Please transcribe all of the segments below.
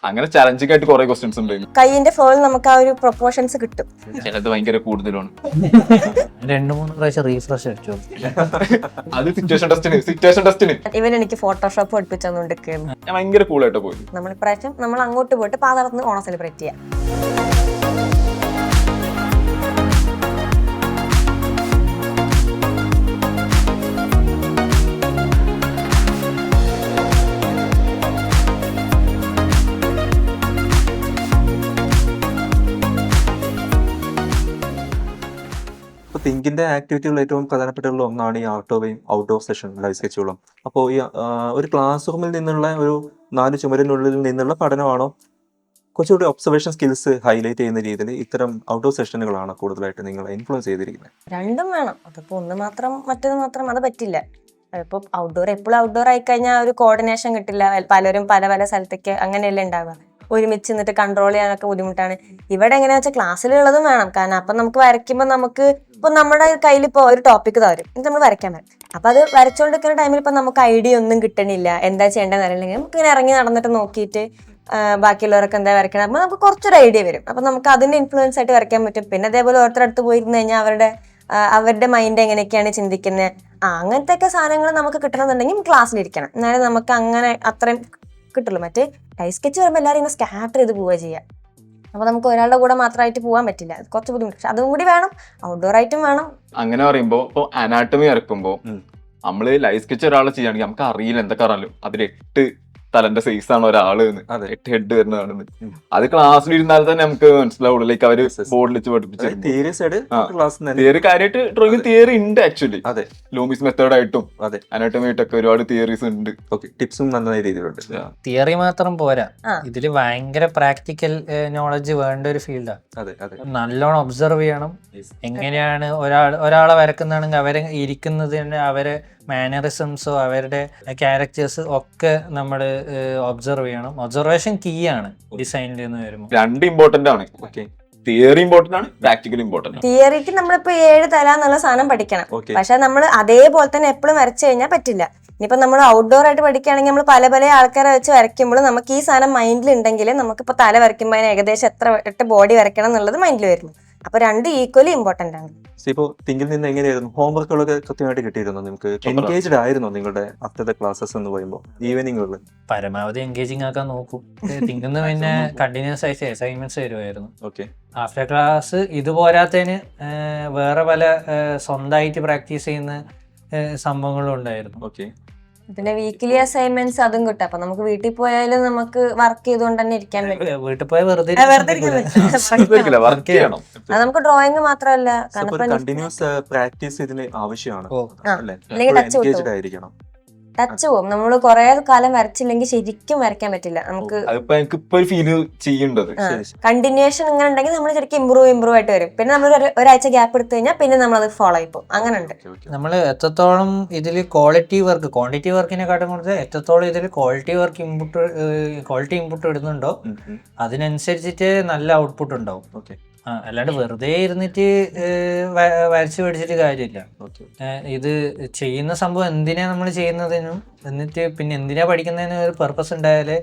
അങ്ങനെ ചലഞ്ചിങ് ആയിട്ട് കുറെ ക്വസ്റ്റ്യൻസ് ഉണ്ട്. കൈയിന്റെ ഫ്ലോയിൽ നമുക്ക് ആ ഒരു പ്രൊപ്പോർഷൻസ് കിട്ടും. ചിലത് ഭയങ്കര കൂടുതലാണ്. 2-3 പ്രാവശ്യം റീഫ്രഷ് അടിച്ചു. അത് സിറ്റുവേഷൻ ടെസ്റ്റിന് ഇവൻ എനിക്ക് ഫോട്ടോഷോപ്പ് പഠിപ്പിച്ചോണ്ടിരിക്കുന്നു. ഞാൻ ഭയങ്കര കൂളായിട്ട് പോയി. നമ്മൾ ഇപ്രാവശ്യം നമ്മൾ അങ്ങോട്ട് പോയിട്ട് പാതാളത്ത് ഓണം സെലിബ്രേറ്റ് ചെയ്യാം. തിങ്കിന്റെ ആക്ടിവിറ്റികൾ ഏറ്റവും പ്രധാനപ്പെട്ടുള്ള ഒന്നാണ് ഈ ആർട്ടോവയും ഔട്ട്ഡോർ സെഷൻ ലൈവ് സ്കെച്ചുകളും. അപ്പോൾ ഈ ഒരു ക്ലാസ് റൂമിൽ നിന്നുള്ള ഒരു 4 ചുമരിനുള്ളിൽ നിന്നുള്ള പഠനമാണോ കുറച്ചുകൂടി ഒബ്സർവേഷൻ സ്കിൽസ് ഹൈലൈറ്റ് ചെയ്യുന്ന രീതിയിൽ ഇത്തരം ഔട്ട്ഡോർ സെഷനുകളാണ് കൂടുതലായിട്ട് നിങ്ങളെ ഇൻഫ്ലുവൻസ് ചെയ്തിരിക്കുന്നത്? രണ്ടും വേണം. അതിപ്പോ ഒന്ന് മാത്രം മറ്റൊന്ന് മാത്രം അത് പറ്റില്ല. ഇപ്പൊ ഔട്ട്ഡോർ എപ്പോഴും ഔട്ട്ഡോർ ആയി കഴിഞ്ഞാൽ ഒരു കോർഡിനേഷൻ കിട്ടില്ല. പലരും പല പല സ്ഥലത്തേക്ക് അങ്ങനെയല്ലേ ഉണ്ടാവുക. ഒരുമിച്ച് നിന്നിട്ട് കൺട്രോൾ ചെയ്യാനൊക്കെ ബുദ്ധിമുട്ടാണ്. ഇവിടെ എങ്ങനെയാ വെച്ചാൽ ക്ലാസ്സിലുള്ളതും വേണം. കാരണം അപ്പൊ നമുക്ക് വരയ്ക്കുമ്പോൾ നമുക്ക് ഇപ്പൊ നമ്മുടെ കയ്യിൽ ഇപ്പോൾ ഒരു ടോപ്പിക് തരും, ഇത് നമ്മൾ വരയ്ക്കാൻ പറ്റും. അപ്പൊ അത് വരച്ചോണ്ടിരിക്കുന്ന ടൈമിൽ ഇപ്പൊ നമുക്ക് ഐഡിയ ഒന്നും കിട്ടണില്ല, എന്താ ചെയ്യേണ്ടതെന്ന് അറിയില്ലെങ്കിൽ നമുക്ക് ഇങ്ങനെ ഇറങ്ങി നടന്നിട്ട് നോക്കിയിട്ട് ബാക്കിയുള്ളവരൊക്കെ എന്താ വരയ്ക്കണം, അപ്പൊ നമുക്ക് കുറച്ചൊരു ഐഡിയ വരും. അപ്പൊ നമുക്ക് അതിന്റെ ഇൻഫ്ലുവൻസ് ആയിട്ട് വരയ്ക്കാൻ പറ്റും. പിന്നെ അതേപോലെ ഓരോരുത്തരടുത്ത് പോയിരുന്നു കഴിഞ്ഞാൽ അവരുടെ മൈൻഡ് എങ്ങനെയൊക്കെയാണ് ചിന്തിക്കുന്നത്, അങ്ങനത്തെ ഒക്കെ സാധനങ്ങൾ നമുക്ക് കിട്ടണമെന്നുണ്ടെങ്കിൽ ക്ലാസ്സിലിരിക്കണം. എന്നാലും നമുക്ക് അങ്ങനെ അത്രയും കിട്ടുള്ളൂ. മറ്റേ ലൈവ് സ്കെച്ച് വരുമ്പോൾ എല്ലാവരും ഇങ്ങനെ സ്കാറ്റർ ചെയ്ത് പോവുക ചെയ്യുക. അപ്പൊ നമുക്ക് ഒരാളുടെ കൂടെ മാത്രമായിട്ട് പോകാൻ പറ്റില്ല, അത് കുറച്ച് ബുദ്ധിമുട്ട്. പക്ഷെ അതും കൂടി വേണം, ഔട്ട്ഡോർ ആയിട്ടും വേണം. അങ്ങനെ പറയുമ്പോ ഇപ്പൊ അനാട്ടമി ഇറക്കുമ്പോ നമ്മള് ലൈവ് സ്കെച്ച് ഒരാളെ ചെയ്യുകയാണെങ്കിൽ നമുക്ക് അറിയില്ല എന്തൊക്കെ അറിയാലോ അതിൽ 8 തലന്റെ സൈസ് ആണ് ഒരാള് 8 ഹെഡ് വരുന്നതാണെന്ന്. അത് ക്ലാസ്സിൽ ഇരുന്നാൽ തന്നെ നമുക്ക് മനസ്സിലാവുള്ളൂ. ലൈക്ക് അവര് ബോർഡിൽ വെച്ച് പഠിപ്പിച്ചു തിയറി കാര്യമായിട്ട് ഡ്രോയിങ് തിയറി ഉണ്ട് ആക്ച്വലി. അതെ, ലൂമിസ് മെത്തേഡ് ആയിട്ടും അനാട്ടമി ആയിട്ടൊക്കെ ഒരുപാട് തിയറീസ് ഉണ്ട്. ടിപ്സും നല്ല രീതിയിലുണ്ട്. തിയറി മാത്രം പോരാ, ഇതില് ഭയങ്കര പ്രാക്ടിക്കൽ നോളജ് വേണ്ട ഒരു ഫീൽഡാണ്. നല്ലോണം ഒബ്സർവ് ചെയ്യണം. എങ്ങനെയാണ് ഒരാളെ വരക്കുന്നതാണെങ്കിൽ അവരെ ഇരിക്കുന്നത് തന്നെ അവരെ മാനറിസംസോ അവരുടെ ക്യാരക്ടേഴ്സ് ഒക്കെ നമ്മൾ ഒബ്സർവ് ചെയ്യണം. ഒബ്സർവേഷൻ കീ ആണ് ഡിസൈനിൽ നിന്ന് വരുമ്പോൾ. 2 ഇമ്പോർട്ടന്റ് ആണ്. തിയറി ഇമ്പോർട്ടന്റ് ആണ്, പ്രാക്ടിക്കൽ ഇമ്പോർട്ടന്റ് ആണ്. തിയറിക്ക് നമ്മളിപ്പോ 7 തല എന്നുള്ള സാധനം പഠിക്കണം. പക്ഷെ നമ്മൾ അതേപോലെ തന്നെ എപ്പോഴും വരച്ചു കഴിഞ്ഞാൽ പറ്റില്ല. ഇനിയിപ്പോ നമ്മൾ ഔട്ട്ഡോർ ആയിട്ട് പഠിക്കുകയാണെങ്കിൽ നമ്മൾ പല പല ആൾക്കാരെ വെച്ച് വരയ്ക്കുമ്പോൾ നമുക്ക് ഈ സാധനം മൈൻഡിൽ ഉണ്ടെങ്കിൽ നമുക്കിപ്പോ തല വരയ്ക്കുമ്പോൾ അതിന് ഏകദേശം എത്ര ബോഡി വരയ്ക്കണം എന്നുള്ളത് മൈൻഡിൽ വരുന്നു. അപ്പൊ 2 ഈക്വലി ഇമ്പോർട്ടന്റ് ആണ്. ഇപ്പോ തിങ്കിൽ നിന്ന് എങ്ങനെയായിരുന്നു ഹോംവർക്കുകളൊക്കെ കൃത്യമായിട്ട് കിട്ടിയിരുന്നു? നിങ്ങൾക്ക് എൻഗേജ്ഡ് ആയിരുന്നോ നിങ്ങളുടെ ആഫ്റ്റർ ക്ലാസ്സസ് എന്ന് പറയുമ്പോൾ ഈവനിങ്ങുകളിൽ? പരമാവധി എൻഗേജിങ് ആക്കാൻ നോക്കും. തിങ്കുന്ന പിന്നെ കണ്ടിന്യൂസ് ആയിട്ട് അസൈൻമെന്റ്സ് വരുമായിരുന്നു. ആഫ്റ്റർ ക്ലാസ് ഇത് പോരാത്തതിന് വേറെ പല സ്വന്തമായിട്ട് പ്രാക്ടീസ് ചെയ്യുന്ന സംഭവങ്ങളും ഉണ്ടായിരുന്നു. പിന്നെ വീക്കിലി അസൈൻമെന്റ്സ് അതും കിട്ടും. അപ്പൊ നമുക്ക് വീട്ടിൽ പോയാലും നമുക്ക് വർക്ക് ചെയ്തുകൊണ്ട് തന്നെ ഇരിക്കാൻ പറ്റും. വീട്ടിൽ പോയാൽ വെറുതെ അത് നമുക്ക് ഡ്രോയിങ് മാത്രമല്ല, കണ്ടിന്യൂസ് പ്രാക്ടീസ് ഇതിന് ആവശ്യമാണ്. ടച്ച് പോകും. നമ്മൾ കുറെ കാലം വരച്ചില്ലെങ്കിൽ ശരിക്കും വരയ്ക്കാൻ പറ്റില്ല. നമുക്ക് കണ്ടിന്യൂഷൻ ഇങ്ങനെ ഉണ്ടെങ്കിൽ നമ്മൾ ശരിക്കും ഇമ്പ്രൂവ് ആയിട്ട് വരും. പിന്നെ നമ്മൾ ഒരാഴ്ച ഗ്യാപ്പ് എടുത്തു കഴിഞ്ഞാൽ പിന്നെ നമ്മൾ അത് ഫോളോ ആയിപ്പോ. അങ്ങനെ ഉണ്ട്. നമ്മൾ എത്രത്തോളം ഇതിൽ ക്വാളിറ്റി ക്വാണ്ടിറ്റി വർക്കിനെക്കാട്ടും കൂടുതൽ എത്രത്തോളം ഇതിൽ ക്വാളിറ്റി ഇൻപുട്ട് ഇടുന്നുണ്ടോ അതിനനുസരിച്ചിട്ട് നല്ല ഔട്ട്പുട്ട് ഉണ്ടാവും. അല്ലാണ്ട് വെറുതെ ഇരുന്നിട്ട് വരച്ച് പഠിച്ചിട്ട് കാര്യമില്ല. ഇത് ചെയ്യുന്ന സംഭവം എന്തിനാ നമ്മൾ ചെയ്യുന്നതിനും എന്നിട്ട് പിന്നെ എന്തിനാ പഠിക്കുന്നതിനും ഒരു പർപ്പസ് ഉണ്ടായാലേ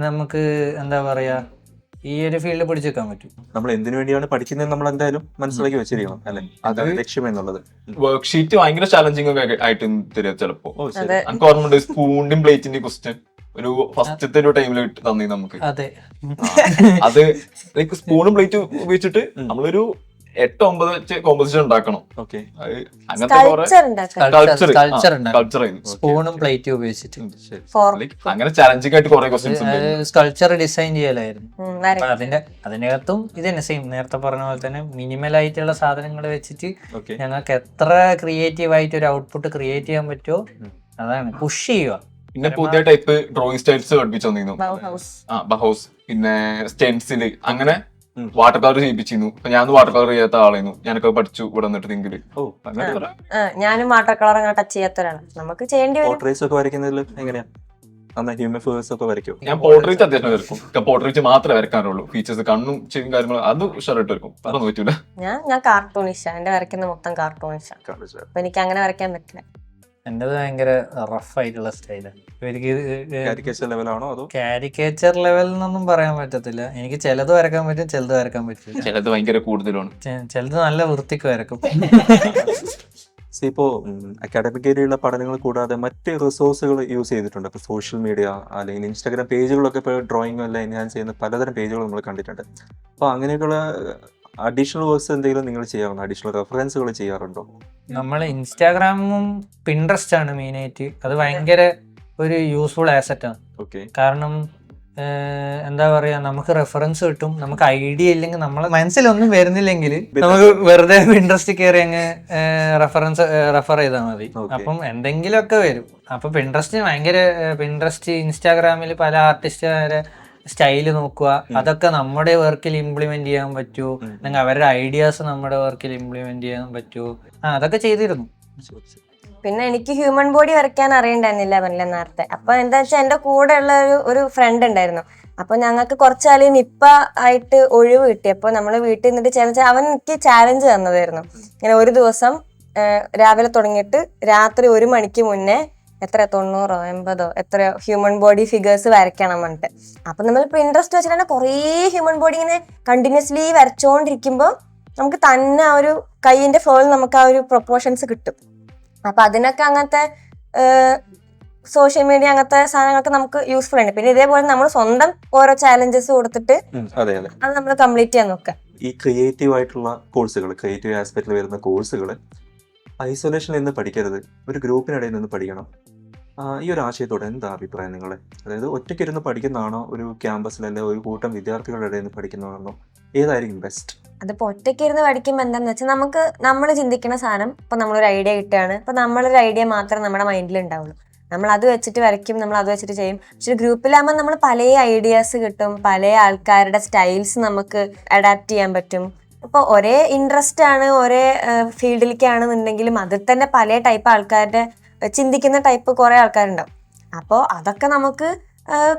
നമുക്ക് എന്താ പറയാ ഈ ഒരു ഫീൽഡ് പിടിച്ചെടുക്കാൻ പറ്റും. നമ്മൾ എന്തിനു വേണ്ടിയാണ് പഠിക്കുന്നത് നമ്മൾ എന്തായാലും മനസ്സിലാക്കി വെച്ചിരിക്കണം അല്ലെ, അതാണ് ലക്ഷ്യം എന്നുള്ളത്. വർക്ക് ഷീറ്റ് ഭയങ്കര ചാലഞ്ചിങ് ഒക്കെ ആയിട്ട് തരും ചിലപ്പോ. എനിക്ക് ഓർമ്മയുണ്ട് സ്പൂണിന്റെയും പ്ലേറ്റിന്റെയും ക്വസ്റ്റ്യൻ ഒരു ഫസ്റ്റത്തെ ഒരു ടൈമിൽ തന്നി നമുക്ക്. അത് ലൈക്ക് സ്പൂണും പ്ലേറ്റ് ഉപയോഗിച്ചിട്ട് നമ്മളൊരു 8-9 കോമ്പോസിഷൻ ഉണ്ടാക്കണം. സ്പൂണും പ്ലേറ്റ് ഉപയോഗിച്ചിട്ട് അങ്ങനെ ചാലഞ്ചിങ് ആയിട്ട് കുറെ ക്വസ്റ്റ്യൻസ് സ്കൾപ്ചർ ഡിസൈൻ ചെയ്യലായിരുന്നു. അതിനകത്തും ഇത് തന്നെ സെയിം നേരത്തെ പറഞ്ഞ പോലെ തന്നെ മിനിമൽ ആയിട്ടുള്ള സാധനങ്ങൾ വെച്ചിട്ട് ഞങ്ങൾക്ക് എത്ര ക്രിയേറ്റീവ് ആയിട്ട് ഒരു ഔട്ട്പുട്ട് ക്രിയേറ്റ് ചെയ്യാൻ പറ്റുമോ അതാണ് പുഷ് ചെയ്യുക. പിന്നെ പുതിയ ടൈപ്പ് ഡ്രോയിങ് സ്റ്റൈൽസ് പഠിപ്പിച്ചു തന്നിരുന്നു. ബഹൗസ്, പിന്നെ സ്റ്റെൻസില്, അങ്ങനെ വാട്ടർ കളർ ചെയ്യിപ്പിച്ചിരുന്നു. ഞാൻ വാട്ടർ കളർ ചെയ്യാത്ത ആളായിരുന്നു. ഞാനൊക്കെ പഠിച്ചു ഇവിടെ വന്നിട്ട് തിങ്കില്. ഞാനും വാട്ടർ കളർ അങ്ങനെ ടച്ച് ചെയ്യാത്തവരാണ്. നമുക്ക് ചെയ്യേണ്ടി വരും. പോർട്രേറ്റ്സ് ഒക്കെ വരയ്ക്കുന്നതിൽ എങ്ങനെയാ? ഞാൻ പോർട്രേറ്റ് അത്യാവശ്യം വരക്കും. പോർട്രേറ്റ് മാത്രമേ വരക്കാറുള്ളൂ. ഫീച്ചേഴ്സ് കണ്ണും ചെവിയും കാര്യങ്ങളും അത് ഉഷാറായിട്ട് വരക്കും. അതൊന്നും പറ്റൂല. ഞാൻ കാർട്ടൂണിഷ. എന്റെ വരയ്ക്കുന്ന മൊത്തം കാർട്ടൂണിഷ. അപ്പൊ എനിക്ക് അങ്ങനെ വരയ്ക്കാൻ പറ്റില്ല. എന്റേത് ഭയങ്കര റഫ് ആയിട്ടുള്ള സ്റ്റൈലാണ്. ഇവർക്ക് കാരിക്കേച്ചർ ലെവലാണോ അതോ കാരിക്കേച്ചർ ലെവൽ എന്നൊന്നും പറയാൻ പറ്റത്തില്ല. എനിക്ക് ചിലത് വരക്കാൻ പറ്റും, ചിലത് വരക്കാൻ പറ്റില്ല. ചിലത് ഭയങ്കര കൂടുതലാണ്. ചിലത് നല്ല വൃത്തിക്ക് വരക്കും. ഇപ്പോൾ അക്കാഡമിക് ഏരിയയിലുള്ള പഠനങ്ങൾ കൂടാതെ മറ്റ് റിസോഴ്സുകൾ യൂസ് ചെയ്തിട്ടുണ്ട്. ഇപ്പോൾ സോഷ്യൽ മീഡിയ അല്ലെങ്കിൽ ഇൻസ്റ്റാഗ്രാം പേജുകളൊക്കെ ഇപ്പോൾ ഡ്രോയിങ് എല്ലാം എൻഹാൻസ് ചെയ്യുന്ന പലതരം പേജുകൾ നമ്മൾ കണ്ടിട്ടുണ്ട്. അപ്പോൾ അങ്ങനെയൊക്കെയുള്ള അഡീഷണൽ വർക്ക്സ് എന്തെങ്കിലും നിങ്ങൾ ചെയ്യാറുണ്ടോ? അഡീഷണൽ റെഫറൻസുകൾ ചെയ്യാറുണ്ടോ? നമ്മൾ ഇൻസ്റ്റാഗ്രാമും പിൻട്രസ്റ്റ് ആണ് മെയിനായിട്ട്. അത് ഭയങ്കര ഒരു യൂസ്ഫുൾ ആസറ്റാണ്. ഓക്കെ. കാരണം എന്താ പറയാ, നമുക്ക് റെഫറൻസ് കിട്ടും. നമുക്ക് ഐഡിയ ഇല്ലെങ്കിൽ, നമ്മളെ മനസ്സിലൊന്നും വരുന്നില്ലെങ്കിൽ നമുക്ക് വെറുതെ പിൻട്രസ്റ്റ് കയറി അങ്ങ് റെഫർ ചെയ്താൽ മതി. അപ്പം എന്തെങ്കിലുമൊക്കെ വരും. അപ്പൊ പിൻട്രസ്റ്റ് ഇൻസ്റ്റാഗ്രാമിൽ പല ആർട്ടിസ്റ്റുകാരെ സ്റ്റൈല് നോക്കുക, അതൊക്കെ നമ്മുടെ വർക്കിൽ ഇംപ്ലിമെന്റ് ചെയ്യാൻ പറ്റൂ, അല്ലെങ്കിൽ അവരുടെ ഐഡിയാസ് നമ്മുടെ വർക്കിൽ ഇംപ്ലിമെന്റ് ചെയ്യാൻ പറ്റൂ. അതൊക്കെ ചെയ്തിരുന്നു. പിന്നെ എനിക്ക് ഹ്യൂമൻ ബോഡി വരയ്ക്കാൻ അറിയണ്ടായിരുന്നില്ല പറഞ്ഞില്ല നേരത്തെ. അപ്പൊ എന്താ വെച്ചാൽ എന്റെ കൂടെ ഉള്ള ഒരു ഫ്രണ്ട് ഉണ്ടായിരുന്നു. അപ്പൊ ഞങ്ങൾക്ക് കുറച്ചാല് നിപ്പ ആയിട്ട് ഒഴിവ് കിട്ടി. അപ്പൊ നമ്മള് വീട്ടിൽ നിന്നിട്ട് ചാലഞ്ച്, അവൻ എനിക്ക് ചാലഞ്ച് തന്നതായിരുന്നു. ഇങ്ങനെ ഒരു ദിവസം രാവിലെ തുടങ്ങിയിട്ട് രാത്രി 1 മണിക്ക് മുന്നേ എത്ര 90 80 എത്രയോ ഹ്യൂമൻ ബോഡി ഫിഗേഴ്സ് വരയ്ക്കണം പറഞ്ഞിട്ട്. അപ്പൊ നമ്മൾ ഇപ്പൊ ഇൻട്രസ്റ്റ് വെച്ചിട്ടാണ് കുറേ ഹ്യൂമൻ ബോഡി ഇങ്ങനെ കണ്ടിന്യൂസ്ലി വരച്ചോണ്ടിരിക്കുമ്പോൾ നമുക്ക് തന്നെ ആ ഒരു കൈയിന്റെ ഫ്ലോയിൽ നമുക്ക് ആ ഒരു പ്രൊപ്പോർഷൻസ് കിട്ടും. അപ്പൊ അതിനൊക്കെ അങ്ങനത്തെ സോഷ്യൽ മീഡിയ അങ്ങനത്തെ സാധനങ്ങളൊക്കെ നമുക്ക് യൂസ്ഫുൾ ആണ്. പിന്നെ ഇതേപോലെ നമ്മൾ സ്വന്തം ഓരോ ചാലഞ്ചസ് കൊടുത്തിട്ട് അത് നമ്മൾ കംപ്ലീറ്റ് ചെയ്യാൻ നോക്കുക. ഈ ക്രിയേറ്റീവ് ആയിട്ടുള്ള കോഴ്സുകൾ, ക്രിയേറ്റീവ് ആസ്പെക്റ്റിൽ വരുന്ന കോഴ്സുകൾ ഐസൊലേഷനിൽ നിന്ന് പഠിക്കരുത്, ഒരു ഗ്രൂപ്പിനിടയിൽ നിന്ന് പഠിക്കണം. ഈ ഒരു ആശയത്തോടെ എന്താ അഭിപ്രായം നിങ്ങളെ? അതായത് ഒറ്റയ്ക്കിരുന്ന് പഠിക്കുന്നതാണോ, ഒരു ക്യാമ്പസിൽ അല്ലെങ്കിൽ ഒരു കൂട്ടം വിദ്യാർത്ഥികളുടെ ഇടയിൽ നിന്ന് പഠിക്കുന്നതാണോ? ഏതായിരിക്കും ബെസ്റ്റ്? അതിപ്പോ ഒറ്റയ്ക്ക് ഇരുന്ന് പഠിക്കുമ്പോൾ എന്താന്ന് വെച്ചാൽ നമ്മൾ ചിന്തിക്കുന്ന സാധനം ഇപ്പൊ നമ്മളൊരു ഐഡിയ കിട്ടുകയാണ്. ഇപ്പൊ നമ്മളൊരു ഐഡിയ മാത്രമേ നമ്മുടെ മൈൻഡിൽ ഉണ്ടാവുള്ളൂ. നമ്മൾ അത് വെച്ചിട്ട് വരയ്ക്കും, നമ്മൾ അത് വെച്ചിട്ട് ചെയ്യും. പക്ഷെ ഗ്രൂപ്പിലാകുമ്പോൾ നമ്മൾ പല ഐഡിയാസ് കിട്ടും, പല ആൾക്കാരുടെ സ്റ്റൈൽസ് നമുക്ക് അഡാപ്റ്റ് ചെയ്യാൻ പറ്റും. ഇപ്പൊ ഒരേ ഇൻട്രസ്റ്റ് ആണ്, ഒരേ ഫീൽഡിലേക്കാണെന്നുണ്ടെങ്കിലും അതിൽ തന്നെ പല ടൈപ്പ് ആൾക്കാരുടെ ചിന്തിക്കുന്ന ടൈപ്പ് കുറെ ആൾക്കാരുണ്ടാവും. അപ്പോൾ അതൊക്കെ നമുക്ക്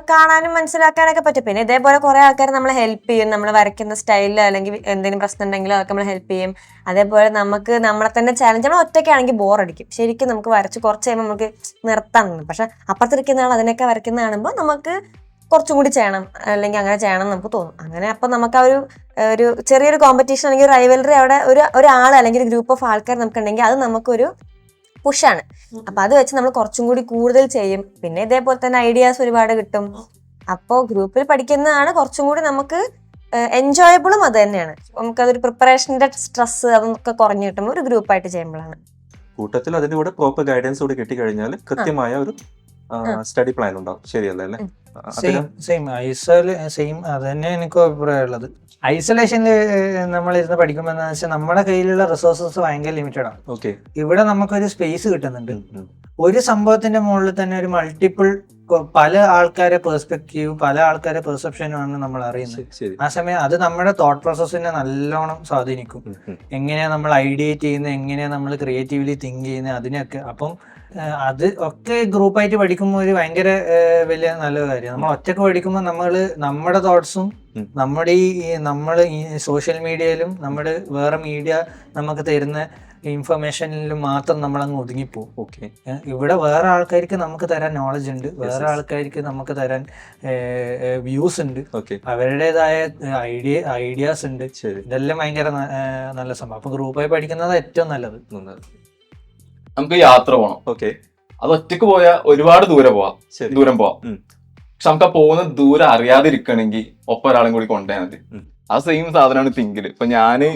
കാണാനും മനസ്സിലാക്കാനൊക്കെ പറ്റും. പിന്നെ ഇതേപോലെ കുറെ ആൾക്കാർ നമ്മളെ ഹെൽപ്പ് ചെയ്യും. നമ്മൾ വരയ്ക്കുന്ന സ്റ്റൈലിൽ അല്ലെങ്കിൽ എന്തെങ്കിലും പ്രശ്നം ഉണ്ടെങ്കിലും അതൊക്കെ നമ്മൾ ഹെൽപ്പ് ചെയ്യും. അതേപോലെ നമുക്ക് നമ്മളെ തന്നെ ചാലഞ്ച്, നമ്മൾ ഒറ്റയ്ക്കാണെങ്കിൽ ബോറടിക്കും. ശരിക്കും നമുക്ക് വരച്ച് കുറച്ച് കഴിയുമ്പോൾ നമുക്ക് നിർത്താൻ തോന്നും. പക്ഷെ അപ്പുറത്തിരിക്കുന്ന ആൾ അതിനൊക്കെ വരയ്ക്കുന്ന കാണുമ്പോൾ നമുക്ക് കുറച്ചും കൂടി ചെയ്യണം, അല്ലെങ്കിൽ അങ്ങനെ ചെയ്യണം നമുക്ക് തോന്നും. അങ്ങനെ അപ്പം നമുക്ക് ആ ഒരു ചെറിയൊരു കോമ്പറ്റീഷൻ അല്ലെങ്കിൽ റൈവലറി അവിടെ ഒരാൾ അല്ലെങ്കിൽ ഒരു ഗ്രൂപ്പ് ഓഫ് ആൾക്കാർ നമുക്കുണ്ടെങ്കിൽ അത് നമുക്കൊരു പുഷാണ്. അപ്പൊ അത് വെച്ച് നമ്മൾ കുറച്ചും കൂടി കൂടുതൽ ചെയ്യും. പിന്നെ ഇതേപോലെ തന്നെ ഐഡിയാസ് ഒരുപാട് കിട്ടും. അപ്പോൾ ഗ്രൂപ്പിൽ പഠിക്കുന്നതാണ് കുറച്ചും കൂടി നമുക്ക് എൻജോയബിളും അത് തന്നെയാണ്. നമുക്കതൊരു പ്രിപ്പറേഷന്റെ സ്ട്രെസ് അതൊക്കെ കുറഞ്ഞു കിട്ടുമ്പോൾ ഒരു ഗ്രൂപ്പായിട്ട് ചെയ്യുമ്പോഴാണ്. കൂട്ടത്തിൽ അതിന്റെ കൂടെ പ്രോപ്പർ ഗൈഡൻസ് കൂടി കിട്ടിക്കഴിഞ്ഞാൽ കൃത്യമായ ഒരു സ്റ്റഡി പ്ലാൻ ഉണ്ടാവും. ശരിയല്ലേ അല്ലേ? സെയിം അത് തന്നെ എനിക്കും അഭിപ്രായമുള്ളത്. ഐസൊലേഷനിൽ നമ്മളിരുന്ന് പഠിക്കുമ്പോൾ എന്താ വെച്ചാൽ നമ്മുടെ കയ്യിലുള്ള റിസോഴ്സസ് ഭയങ്കര ലിമിറ്റഡ് ആണ്. ഓക്കെ. ഇവിടെ നമുക്കൊരു സ്പേസ് കിട്ടുന്നുണ്ട്. ഒരു സംഭവത്തിന്റെ മുകളിൽ തന്നെ ഒരു മൾട്ടിപ്പിൾ പല ആൾക്കാരെ പെർസ്പെക്റ്റീവ്, പല ആൾക്കാരെ പെർസെപ്ഷനുമാണ് നമ്മൾ അറിയുന്നത്. ആ സമയം അത് നമ്മുടെ തോട്ട് പ്രോസസ്സിനെ നല്ലോണം സ്വാധീനിക്കും. എങ്ങനെയാ നമ്മൾ ഐഡിയേറ്റ് ചെയ്യുന്നത്, എങ്ങനെയാ നമ്മൾ ക്രിയേറ്റീവ്ലി തിങ്ക് ചെയ്യുന്നത്, അതിനൊക്കെ. അപ്പം അത് ഒക്കെ ഗ്രൂപ്പായിട്ട് പഠിക്കുമ്പോൾ ഒരു ഭയങ്കര വലിയ നല്ല കാര്യം. നമ്മൾ ഒറ്റക്ക് പഠിക്കുമ്പോൾ നമ്മുടെ തോട്ട്സും നമ്മൾ ഈ സോഷ്യൽ മീഡിയയിലും നമ്മുടെ വേറെ മീഡിയ നമുക്ക് തരുന്ന ഇൻഫർമേഷനിലും മാത്രം നമ്മളങ്ങ് ഒതുങ്ങിപ്പോവും. ഓക്കെ. ഇവിടെ വേറെ ആൾക്കാർക്ക് നമുക്ക് തരാൻ നോളജ് ഉണ്ട്, വേറെ ആൾക്കാർക്ക് നമുക്ക് തരാൻ വ്യൂസ് ഉണ്ട്, അവരുടേതായ ഐഡിയാസ് ഉണ്ട്. ഇതെല്ലാം ഭയങ്കര നല്ല സംഭവം. അപ്പൊ ഗ്രൂപ്പായി പഠിക്കുന്നത് ഏറ്റവും നല്ലത്. നമുക്ക് യാത്ര പോകണം. ഓക്കെ. അത് ഒറ്റക്ക് പോയാൽ ഒരുപാട് ദൂരം പോവാം. പക്ഷെ നമുക്ക് ആ പോകുന്ന ദൂരം അറിയാതിരിക്കണമെങ്കിൽ ഒപ്പം ഒരാളും കൂടി കൊണ്ടുപോയാൽ മതി. ആ സെയിം സാധനമാണ് തിങ്കില്. ഇപ്പൊ ഞാന്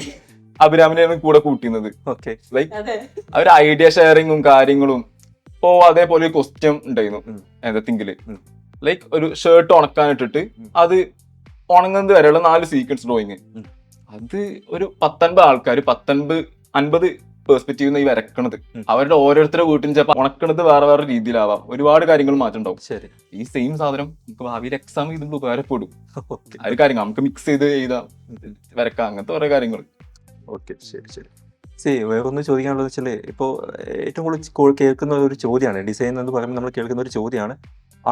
അഭിരാമിനെയാണ് കൂടെ കൂട്ടുന്നത്. ലൈക്ക് ഒരു ഐഡിയ ഷെയറിങ്ങും കാര്യങ്ങളും. ഇപ്പോ അതേപോലെ ഒരു ക്വസ്റ്റ്യൻ ഉണ്ടായിരുന്നു എന്താ തിങ്കില്. ലൈക്ക് ഒരു ഷർട്ട് ഉണക്കാനിട്ടിട്ട് അത് ഉണങ്ങുന്നത് വരെയുള്ള 4 സീക്വൻസ് ഡ്രോയിങ്. അത് ഒരു 19 ആൾക്കാർ 50 പെർസ്പെക്റ്റീവ് ഈ വരക്കണത്. അവരുടെ ഓരോരുത്തരുടെ വീട്ടിൽ ചിലപ്പോൾ ഉണക്കണത് വേറെ രീതിയിലാവാം. ഒരുപാട് കാര്യങ്ങൾ മാറ്റുണ്ടാവും. ശരി. ഈ സെയിം സാധനം നമുക്ക് ഭാവിയിൽ എക്സാം ചെയ്തുകൊണ്ട് ഉപകാരപ്പെടും. ആ ഒരു കാര്യങ്ങൾ നമുക്ക് മിക്സ് ചെയ്ത് എഴുതാം, വരക്കാം, അങ്ങനത്തെ ഓരോ കാര്യങ്ങൾ. ഓക്കെ, ശരി. വേറൊന്ന് ചോദിക്കാനുള്ളത് വെച്ചാൽ, ഇപ്പോൾ ഏറ്റവും കൂടുതൽ കേൾക്കുന്ന ഒരു ചോദ്യമാണ്, ഡിസൈൻ എന്ന് പറയുമ്പോൾ നമ്മൾ കേൾക്കുന്ന ഒരു ചോദ്യമാണ്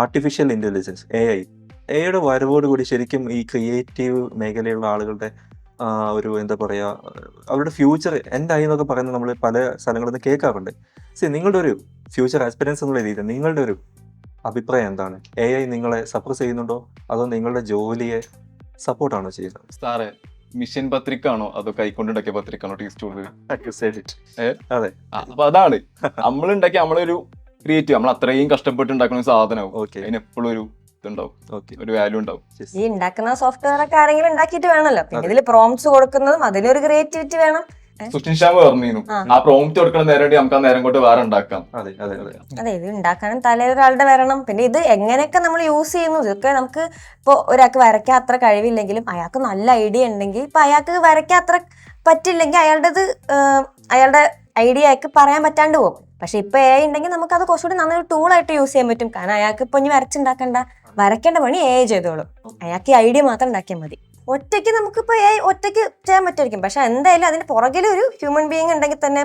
ആർട്ടിഫിഷ്യൽ ഇന്റലിജൻസ്, AI. എയുടെ വരവോടുകൂടി ശരിക്കും ഈ ക്രിയേറ്റീവ് മേഖലയുള്ള ആളുകളുടെ ഒരു എന്താ പറയുക, അവരുടെ ഫ്യൂച്ചർ എൻഡായി എന്നൊക്കെ പറയുന്നത് നമ്മൾ പല സ്ഥലങ്ങളിൽ നിന്ന് കേൾക്കാറുണ്ട്. നിങ്ങളുടെ ഒരു ഫ്യൂച്ചർ ആസ്പിറൻസ് എന്നുള്ള രീതിയിൽ നിങ്ങളുടെ ഒരു അഭിപ്രായം എന്താണ്? AI നിങ്ങളെ സപ്രസ് ചെയ്യുന്നുണ്ടോ അതോ നിങ്ങളുടെ ജോലിയെ സപ്പോർട്ടാണോ ചെയ്യുന്നത്? സാറേ, മിഷൻ പത്രികാണോ അതോ കൈക്കൊണ്ടുണ്ടാക്കിയ പത്രികാണോ ടേസ്റ്റ് കൂടുതൽ? അതെ, അപ്പൊ അതാണ് നമ്മളുണ്ടാക്കി നമ്മളൊരു ക്രിയേറ്റീവ്, നമ്മൾ അത്രയും കഷ്ടപ്പെട്ട് ഉണ്ടാക്കുന്ന ഒരു സാധനവും ഓക്കെ അതിന് എപ്പോഴും ഒരു ഇതുണ്ടാവും, ഓക്കെ. ഒരു വാല്യൂ ഉണ്ടാവും. ഈ ഉണ്ടാക്കുന്ന സോഫ്റ്റ്വെയർ ഒക്കെ ആരെങ്കിലും ഉണ്ടാക്കിയിട്ട് വേണമല്ലോ. പിന്നെ അതെ. ഇതിൽ പ്രോംപ്റ്റ്സ് കൊടുക്കുന്നതും അതിലൊരു ക്രിയേറ്റിവിറ്റി വേണം. സുഷിൻ ശ്യാം പറഞ്ഞിരുന്നു, ആ പ്രോംപ്റ്റ് കൊടുക്കണ നേരം നമുക്ക് ആ നേരം കൊണ്ട് വേറെ ഉണ്ടാക്കാം. അതെ അതെ അതെ. അതെ, ഇത് ഉണ്ടാക്കാനും തലയൊരാളുടെ വരണം. പിന്നെ ഇത് എങ്ങനെയൊക്കെ നമ്മൾ യൂസ് ചെയ്യുന്നു, ഇതൊക്കെ നമുക്ക് ഇപ്പോൾ ഒരാൾക്ക് വരയ്ക്കാൻ അത്ര കഴിവില്ലെങ്കിലും അയാൾക്ക് നല്ല ഐഡിയ ഉണ്ടെങ്കിൽ, ഇപ്പൊ അയാൾക്ക് വരയ്ക്കാൻ അത്ര പറ്റില്ലെങ്കിൽ അയാളുടെ ഐഡിയ അയാൾക്ക് പറയാൻ പറ്റാണ്ട് പോകും. പക്ഷെ ഇപ്പൊ AI ഉണ്ടെങ്കിൽ നമുക്ക് അത് കുറച്ചുകൂടി നല്ലൊരു ടൂളായിട്ട് യൂസ് ചെയ്യാൻ പറ്റും. കാരണം അയാൾക്ക് ഇപ്പൊ ഇനി വരച്ചുണ്ടാക്കണ്ട, വരയ്ക്കേണ്ട പണി AI ചെയ്തോളും. അയാൾക്ക് ഈ ഐഡിയ മാത്രം ഉണ്ടാക്കിയാൽ മതി. ഒറ്റയ്ക്ക് നമുക്കിപ്പോ ഒറ്റയ്ക്ക് ചെയ്യാൻ പറ്റുമായിരിക്കും, പക്ഷെ എന്തായാലും അതിന്റെ പുറകിൽ ഒരു ഹ്യൂമൻ ബീയിങ് ഉണ്ടെങ്കിൽ തന്നെ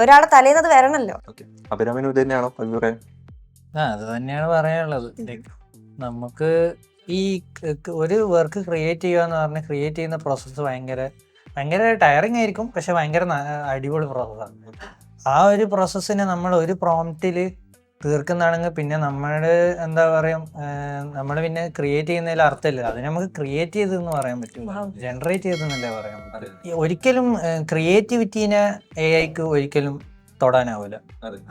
ഒരാളെ തലേന്നത് വരണല്ലോ. അഭിരാമനും ഇത് തന്നെയാണോ അഭിപ്രായം? അത് തന്നെയാണ് പറയാനുള്ളത്. നമുക്ക് ഈ ഒരു വർക്ക് ക്രിയേറ്റ് ചെയ്യുക എന്ന് പറഞ്ഞാൽ ക്രിയേറ്റ് ചെയ്യുന്ന പ്രോസസ്സ് ഭയങ്കര ടയറിങ് ആയിരിക്കും, പക്ഷെ ഭയങ്കര അടിപൊളി പ്രോസസ്സാണ്. ആ ഒരു പ്രോസസ്സിനെ നമ്മൾ ഒരു പ്രോംപ്റ്റിൽ തീർക്കുന്നതാണെങ്കിൽ പിന്നെ നമ്മുടെ എന്താ പറയുക, നമ്മൾ പിന്നെ ക്രിയേറ്റ് ചെയ്യുന്നതിൽ അർത്ഥമില്ല. അതിന് നമുക്ക് ക്രിയേറ്റ് ചെയ്തെന്ന് പറയാൻ പറ്റില്ല, ജനറേറ്റ് ചെയ്തെന്നല്ലേ പറയാൻ പറ്റില്ല. ഒരിക്കലും ക്രിയേറ്റിവിറ്റീനെ AI-ക്ക് ഒരിക്കലും തൊടാനാവില്ല.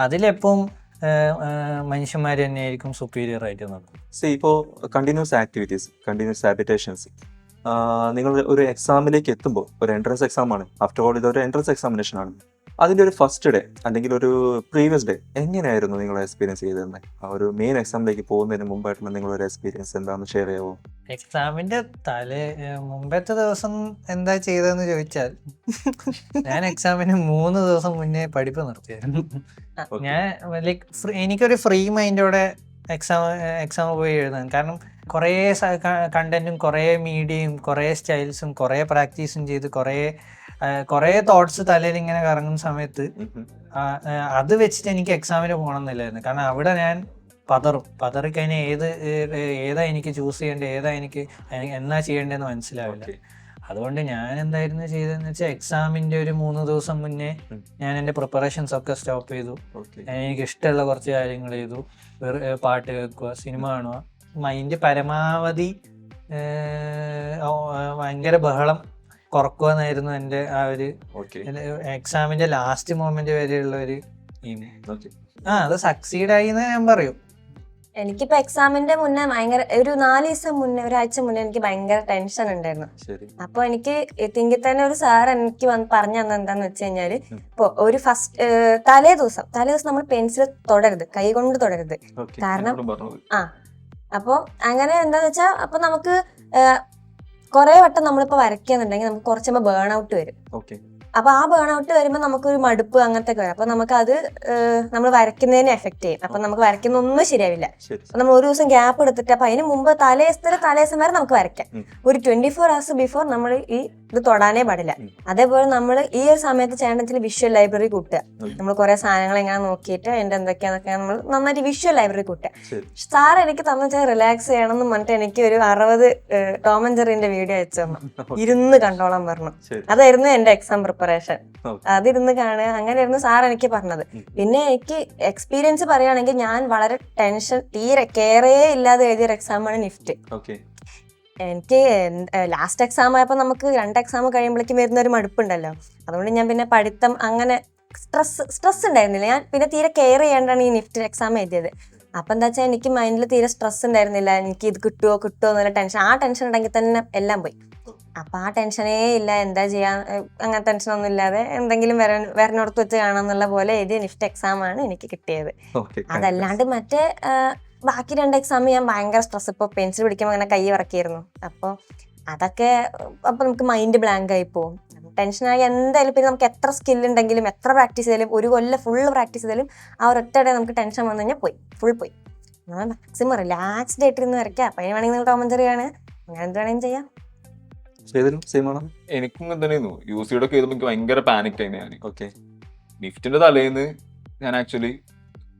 അതിലെപ്പം മനുഷ്യന്മാർ തന്നെയായിരിക്കും സുപ്പീരിയർ ആയിട്ട് നോക്കും. ഇപ്പോൾ കണ്ടിന്യൂസ് ആക്ടിവിറ്റീസ്, കണ്ടിന്യൂസ് ഹാബിറ്റേഷൻസ്, നിങ്ങൾ ഒരു എക്സാമിലേക്ക് എത്തുമ്പോൾ, ഒരു എൻട്രൻസ് എക്സാം ആണ്, ആഫ്റ്റർ ഓൾ ഇതൊരു എൻട്രൻസ് എക്സാമിനേഷൻ ആണ്, അതിൻ്റെ ഒരു ഫസ്റ്റ് ഡേ അല്ലെങ്കിൽ ഒരു പ്രീവിയസ് ഡേ എങ്ങനെയായിരുന്നു നിങ്ങൾ എക്സ്പീരിയൻസ് ചെയ്തിരുന്നത്? ആ ഒരു മെയിൻ എക്സാമിലേക്ക് പോകുന്നതിന് മുമ്പായിട്ടുള്ള നിങ്ങളൊരു എക്സ്പീരിയൻസ് എന്താണെന്ന് ഷെയർ ചെയ്യാമോ? എക്സാമിന്റെ മുമ്പത്തെ ദിവസം എന്താ ചെയ്തതെന്ന് ചോദിച്ചാൽ, ഞാൻ എക്സാമിന് 3 ദിവസം മുന്നേ പഠിപ്പ് നിർത്തിയായിരുന്നു. ഞാൻ ലൈക്ക് എനിക്കൊരു ഫ്രീ മൈൻഡോടെ എക്സാം പോയി എഴുതാൻ. കാരണം കുറേ കണ്ടന്റും കുറേ മീഡിയയും കുറേ സ്റ്റൈൽസും കുറേ പ്രാക്ടീസും ചെയ്ത് കുറേ തോട്ട്സ് തലയിൽ ഇങ്ങനെ കറങ്ങുന്ന സമയത്ത് അത് വെച്ചിട്ട് എനിക്ക് എക്സാമിന് പോകണമെന്നില്ലായിരുന്നു. കാരണം അവിടെ ഞാൻ പതറിക്കഴിഞ്ഞാൽ ഏതാ എനിക്ക് ചൂസ് ചെയ്യേണ്ടത്, ഏതാ എനിക്ക് എന്നാ ചെയ്യേണ്ടതെന്ന് മനസ്സിലാവില്ല. അതുകൊണ്ട് ഞാൻ എന്തായിരുന്നു ചെയ്തതെന്ന് വെച്ചാൽ, എക്സാമിന്റെ ഒരു 3 ദിവസം മുന്നേ ഞാൻ എൻ്റെ പ്രിപ്പറേഷൻസ് ഒക്കെ സ്റ്റോപ്പ് ചെയ്തു. എനിക്ക് ഇഷ്ടമുള്ള കുറച്ച് കാര്യങ്ങൾ ചെയ്തു. പാട്ട് കേൾക്കുക, സിനിമ കാണുക, മൈൻഡ് പരമാവധി ഭയങ്കര ബഹളം കുറക്കുക എന്നായിരുന്നു എൻ്റെ ആ ഒരു എക്സാമിന്റെ ലാസ്റ്റ് മൊമെന്റ് വരെയുള്ള ഒരു അത് സക്സീഡ് ആയി എന്ന് ഞാൻ പറയും. എനിക്കിപ്പോ എക്സാമിന്റെ മുന്നേ ഭയങ്കര ഒരു 4 ദിവസം മുന്നേ, ഒരാഴ്ച മുന്നേ എനിക്ക് ഭയങ്കര ടെൻഷൻ ഉണ്ടായിരുന്നു. അപ്പൊ എനിക്ക് തിങ്കിൽ തന്നെ ഒരു സാർ എനിക്ക് പറഞ്ഞു തന്നെ എന്താന്ന് വെച്ച് കഴിഞ്ഞാല്, ഇപ്പൊ ഒരു തലേ ദിവസം നമ്മൾ പെൻസിൽ തൊടരുത്, കൈ കൊണ്ട് തൊടരുത്. കാരണം അപ്പൊ അങ്ങനെ എന്താന്ന് വെച്ചാ, അപ്പൊ നമുക്ക് കുറെ വട്ടം നമ്മളിപ്പോ വരയ്ക്കുന്നുണ്ടെങ്കിൽ നമുക്ക് കുറച്ചുമ്പോ ബേൺ ഔട്ട് വരും. അപ്പൊ ആ ബേൺ ഔട്ട് വരുമ്പോൾ നമുക്കൊരു മടുപ്പ് അങ്ങനത്തെ ഒക്കെ വരും. അപ്പൊ നമുക്കത് നമ്മൾ വരയ്ക്കുന്നതിനെ എഫക്ട് ചെയ്യും. അപ്പൊ നമുക്ക് വരയ്ക്കുന്ന ഒന്നും ശരിയാവില്ല. അപ്പൊ നമ്മൾ ഒരു ദിവസം ഗ്യാപ്പ് എടുത്തിട്ട്, അപ്പൊ അതിന് മുമ്പ് തലേദിവസം വരെ നമുക്ക് വരയ്ക്കാം. ഒരു 24 hours ബിഫോർ നമ്മൾ ഇത് തൊടാനേ പാടില്ല. അതേപോലെ നമ്മൾ ഈ ഒരു സമയത്ത് ചെയ്യേണ്ടതിൽ വിഷ്വൽ ലൈബ്രറി കൂട്ടുക. നമ്മൾ കുറെ സാധനങ്ങൾ എങ്ങനെ നോക്കിയിട്ട് അതിന്റെ എന്തൊക്കെയാന്നൊക്കെ നമ്മൾ നന്നായിട്ട് വിഷ്വൽ ലൈബ്രറി കൂട്ടുക. സാർ എനിക്ക് തന്നിട്ട് റിലാക്സ് ചെയ്യണം എന്ന് പറഞ്ഞിട്ട് എനിക്ക് ഒരു 60 ടോം ആൻഡ് ജെറിന്റെ വീഡിയോ അയച്ചു തന്നു. ഇരുന്ന് കണ്ടോളാൻ പറഞ്ഞു. അതായിരുന്നു എന്റെ എക്സാം പ്രിപ്പറേഷൻ. അതിരുന്ന് കാണുക, അങ്ങനെയായിരുന്നു സാർ എനിക്ക് പറഞ്ഞത്. പിന്നെ എനിക്ക് എക്സ്പീരിയൻസ് പറയുകയാണെങ്കിൽ, ഞാൻ വളരെ തീരെ കെയറേ ഇല്ലാതെ എഴുതിയ എക്സാമാണ് നിഫ്റ്റ്. എനിക്ക് ലാസ്റ്റ് എക്സാം ആയപ്പോൾ നമുക്ക് 2 എക്സാം കഴിയുമ്പോഴേക്കും വരുന്ന ഒരു മടുപ്പുണ്ടല്ലോ. അതുകൊണ്ട് ഞാൻ പിന്നെ പഠിത്തം അങ്ങനെ സ്ട്രെസ് ഉണ്ടായിരുന്നില്ല. ഞാൻ പിന്നെ തീരെ കെയർ ചെയ്യാണ്ടാണ് ഈ നിഫ്റ്റ് എക്സാം എഴുതിയത്. അപ്പൊ എന്താ വെച്ചാൽ എനിക്ക് മൈൻഡിൽ തീരെ സ്ട്രെസ് ഉണ്ടായിരുന്നില്ല. എനിക്ക് ഇത് കിട്ടുമോ എന്നുള്ള ടെൻഷൻ. ആ ടെൻഷൻ ഉണ്ടെങ്കിൽ തന്നെ എല്ലാം പോയി. അപ്പൊ ആ ടെൻഷനേ ഇല്ല, എന്താ ചെയ്യാ, അങ്ങനെ ടെൻഷനൊന്നും ഇല്ലാതെ എന്തെങ്കിലും വരനോടത്ത് വെച്ച് കാണാന്നുള്ള പോലെ എഴുതിയ നിഫ്റ്റ് എക്സാം ആണ് എനിക്ക് കിട്ടിയത്. അതല്ലാണ്ട് മറ്റേ ബാക്കി 2 എക്സാം ഞാൻ ഭയങ്കര സ്ട്രെസ്. ഇപ്പൊ പെൻസിൽ പിടിക്കുമ്പോൾ അങ്ങനെ കൈ വറക്കിയിരുന്നു. അപ്പൊ അതൊക്കെ അപ്പൊ നമുക്ക് മൈൻഡ് ബ്ലാങ്ക് ആയി പോകും. ടെൻഷനായി എന്തായാലും പിന്നെ നമുക്ക് എത്ര സ്കില്ലുണ്ടെങ്കിലും എത്ര പ്രാക്ടീസ് ചെയ്താലും, ഒരു കൊല്ലം ഫുള്ള് പ്രാക്ടീസ് ചെയ്താലും ആ ഒരൊറ്റ ഡേ നമുക്ക് ടെൻഷൻ വന്നു കഴിഞ്ഞാൽ ഫുൾ പോയി. നമ്മൾ മാക്സിമം റിലാക്സ്ഡ് ആയിട്ടിരുന്ന് വരയ്ക്കുക. അപ്പൊ അതിന് വേണമെങ്കിൽ നിങ്ങൾ ടോം ആൻഡ് ജെറി ആണ്, അങ്ങനെ എന്ത് വേണമെങ്കിലും ചെയ്യാം. എനിക്കും എന്തായിരുന്നു യൂസിയുടെ ഒക്കെ ചെയ്തപ്പോൾ എനിക്ക് ഭയങ്കര പാനിക് ആയിരുന്നു. ഞാൻ നിഫ്റ്റിന്റെ തലേന്ന് ഞാൻ ആക്ച്വലി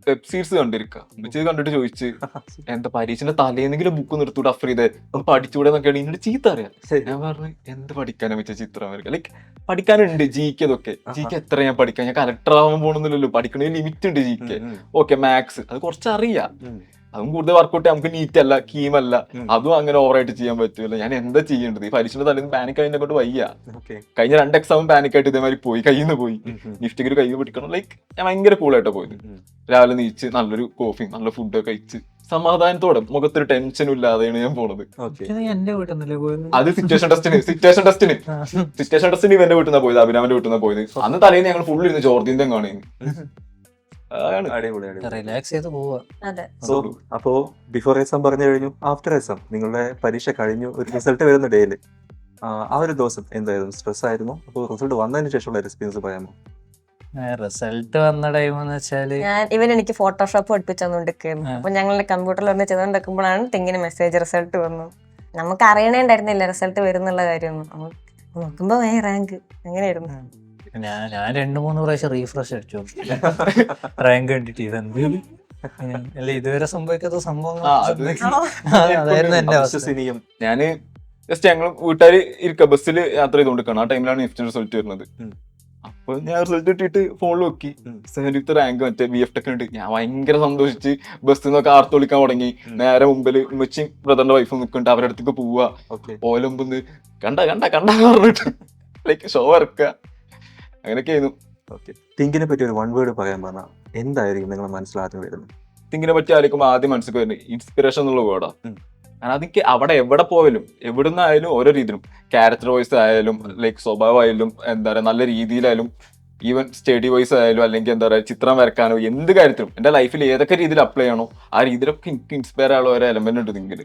വെബ് സീരീസ് കണ്ടിരിക്കുക. ഉമ്മച്ചി കണ്ടിട്ട് ചോദിച്ച് എന്താ പരീക്ഷന്റെ തലേന്നെങ്കിലും ബുക്ക് നിർത്തൂടെ അഫ്രീദെ ഒന്ന് പഠിച്ചുകൂടെ എന്നൊക്കെയാണ് എന്നോട് ചീത്ത അറിയാം. ഞാൻ പറഞ്ഞു എന്ത് പഠിക്കാനാ വെച്ച ചിത്രം വരയ്ക്കുക, ലൈക്ക് പഠിക്കാനുണ്ട് ജിക്ക്. അതൊക്കെ ജിക്ക് എത്ര ഞാൻ പഠിക്കാൻ, ഞാൻ കലക്ടർ ആവാൻ പോകണമെന്നില്ലല്ലോ, പഠിക്കണ ലിമിറ്റ് ഉണ്ട് ജിക്ക്. ഓക്കെ മാത്സ് അത് കുറച്ച് അറിയാം, അതും കൂടുതൽ വർക്കൗട്ട് നമുക്ക് നീറ്റ് അല്ല കീമല്ല, അതും അങ്ങനെ ഓവറായിട്ട് ചെയ്യാൻ പറ്റൂല. ഞാൻ എന്താ ചെയ്യേണ്ടത്? ഈ പരീക്ഷയുടെ തലേന്ന് പാനിക് ആയതിനെ കൊണ്ട് വയ്യ. കഴിഞ്ഞ 2 എക്സാമും പാനിക് ആയിട്ട് ഇതേമാതിരി പോയി, കയ്യിൽ നിന്ന് പോയി. നിഫ്റ്റിക്ക് കയ്യിൽ പിടിക്കണം. ലൈക്ക് ഞാൻ ഭയങ്കര കൂളായിട്ടാണ് പോയത്. രാവിലെ നീച്ച് നല്ലൊരു കോഫിയും നല്ല ഫുഡൊക്കെ കഴിച്ച് സമാധാനത്തോടെ മുഖത്തൊരു ടെൻഷനും ഇല്ലാതെയാണ് ഞാൻ പോണത്. എന്റെ വീട്ടിൽ നിന്നല്ലേ പോയത്? അത് സിറ്റുവേഷൻ ടെസ്റ്റിന് ഇവന്റെ വീട്ടിൽ നിന്നാ പോയത്, അഭിരാമന്റെ വീട്ടിൽ നിന്നാ പോയത്. അന്ന് തലേന്ന് ഞങ്ങൾ ഫുൾ ഇരുന്ന് ജോർജിന്റെ കാണുന്നു. റിലാക്സ് ചെയ്ത് പോവാ. സോ അപ്പോ ബിഫോർ എക്സാം പറഞ്ഞു കഴിഞ്ഞു, ആഫ്റ്റർ എക്സാം നിങ്ങളുടെ പരീക്ഷ കഴിഞ്ഞു, ഒരു റിസൾട്ട് വരുന്ന ഡേയില് ആ ഒരു ദിവസം എന്തായിരുന്നു? സ്ട്രെസ് ആയിരുന്നു? അപ്പോൾ റിസൾട്ട് വന്നതിന് ശേഷമുള്ള എക്സ്പീരിയൻസ് പറയാമോ? റിസൾട്ട് വന്ന ടൈം എന്ന് വെച്ചാല് ഇവൻ എനിക്ക് ഫോട്ടോഷോപ്പ് പഠിപ്പിച്ചോണ്ടിരിക്കുന്നു. അപ്പൊ ഞങ്ങളുടെ കമ്പ്യൂട്ടറിൽ ഒന്ന് ചെയ്തോണ്ടിരിക്കുമ്പോഴാണ് തിങ്ങിന് മെസ്സേജ് റിസൾട്ട് വന്നു. നമുക്ക് അറിയണേണ്ടായിരുന്നില്ല റിസൾട്ട് വരുന്നുള്ള കാര്യമൊന്നും. നോക്കുമ്പോ റാങ്ക് അങ്ങനെയായിരുന്നു. ഞാൻ 2-3 പ്രാവശ്യം റീഫ്രഷ് അടിച്ചു റാങ്ക് കണ്ടിട്ട്. അല്ല ഇതുവരെ സംഭവിക്കാത്ത സംഭവങ്ങൾ അതായിരുന്നു എന്റെ അവസ്ഥ. ഞാന് ജസ്റ്റ് ഞങ്ങൾ വീട്ടുകാർ ഇരിക്കുക, ബസ്സിൽ യാത്ര ചെയ്തോണ്ടിരിക്കണം. ആ ടൈമിലാണ് നിഫ്റ്റി റിസൾട്ട് വരുന്നത്. അപ്പൊ ഞാൻ റിസൾട്ട് കിട്ടിയിട്ട് ഫോണിൽ നോക്കി, 70th റാങ്ക് മറ്റേ VF-Tech ഉണ്ട്. ഞാൻ ഭയങ്കര സന്തോഷിച്ച് ബസ്സിൽ നിന്നൊക്കെ ആർത്ത് വിളിക്കാൻ തുടങ്ങി. നേരെ മുമ്പിൽ ഉമ്മച്ചിയും ബ്രദറിന്റെ വൈഫും നിൽക്കുന്നുണ്ട്. അവരുടെ അടുത്തേക്ക് പോവാ, ഓല മുമ്പ് കണ്ട പറഞ്ഞിട്ട് ലൈക്ക് ഷോ ഇറക്കുക, അങ്ങനെയൊക്കെ ആയിരുന്നു. തിങ്കിനെ പറ്റി ഒരു 1 വേർഡ് പറയാൻ പറഞ്ഞാൽ എന്തായിരിക്കും നിങ്ങൾ മനസ്സിലാദ്യം വരുന്നത്? തിങ്കിനെ പറ്റി ആയിരിക്കും ആദ്യം മനസ്സിൽ വരുന്നത് ഇൻസ്പിറേഷൻ എന്നുള്ള വേർഡാ. കാരണം അതൊക്കെ അവിടെ എവിടെ പോയാലും എവിടുന്നായാലും ഓരോ രീതിയിലും ക്യാരക്ടർ വൈസ് ആയാലും ലൈക്ക് സ്വഭാവമായാലും എന്താ പറയുക നല്ല രീതിയിലായാലും ഈവൻ സ്റ്റഡി വൈസ് ആയാലും അല്ലെങ്കിൽ എന്താ പറയുക ചിത്രം വരക്കാനോ എന്ത് കാര്യത്തിലും എൻ്റെ ലൈഫിൽ ഏതൊക്കെ രീതിയിൽ അപ്ലൈ ചെയ്യണോ ആ രീതിയിലൊക്കെ എനിക്ക് ഇൻസ്പയർ ആയുള്ള ഒരു എലമെന്റ് ഉണ്ട് തിങ്കില്.